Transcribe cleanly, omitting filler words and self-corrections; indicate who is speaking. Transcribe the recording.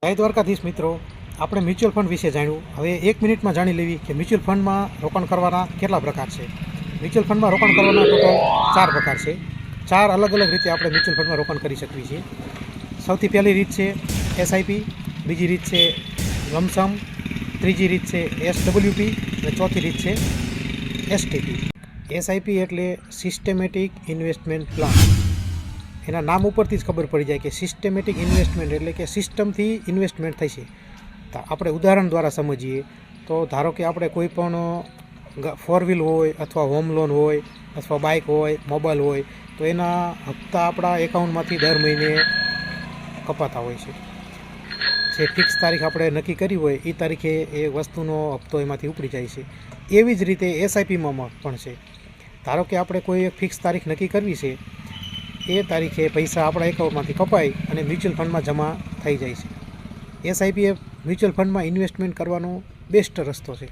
Speaker 1: જય દ્વારકાધીશ મિત્રો, આપણે મ્યુચ્યુઅલ ફંડ વિશે જાણ્યું. હવે 1 મિનિટમાં જાણી લેવી કે મ્યુચ્યુઅલ ફંડમાં રોકાણ કરવાના કેટલા પ્રકાર છે. મ્યુચ્યુઅલ ફંડમાં રોકાણ કરવાના ટોટલ 4 પ્રકાર છે. 4 અલગ અલગ રીતે આપણે મ્યુચ્યુઅલ ફંડમાં રોકાણ કરી શકીએ છીએ. સૌથી પહેલી રીત છે એસઆઈપી, બીજી રીત છે લમસમ, ત્રીજી રીત છે એસડબલ્યુપી અને ચોથી રીત છે એસટીપી. એસઆઈપી એટલે સિસ્ટમેટિક ઇન્વેસ્ટમેન્ટ પ્લાન. એના નામ ઉપરથી જ ખબર પડી જાય કે સિસ્ટમેટિક ઇન્વેસ્ટમેન્ટ એટલે કે સિસ્ટમથી ઇન્વેસ્ટમેન્ટ થશે. તો આપણે ઉદાહરણ દ્વારા સમજીએ તો ધારો કે આપણે કોઈ પણ 4 વ્હીલ હોય અથવા હોમ લોન હોય અથવા બાઇક હોય, મોબાઈલ હોય, તો એના હપ્તા આપણા એકાઉન્ટમાંથી દર મહિને કપાતા હોય છે. જે ફિક્સ તારીખ આપણે નક્કી કરી હોય એ તારીખે એ વસ્તુનો હપ્તો એમાંથી ઉપડી જાય છે. એવી જ રીતે એસઆઈપીમાં પણ છે. ધારો કે આપણે કોઈ એક ફિક્સ તારીખ નક્કી કરવી છે, એ તારીખે પૈસા આપણા એકાઉન્ટમાંથી કપાય અને મ્યુચ્યુઅલ ફંડમાં જમા થઈ જાય છે. એસઆઈપી એ મ્યુચ્યુઅલ ફંડમાં ઇન્વેસ્ટમેન્ટ કરવાનો બેસ્ટ રસ્તો છે.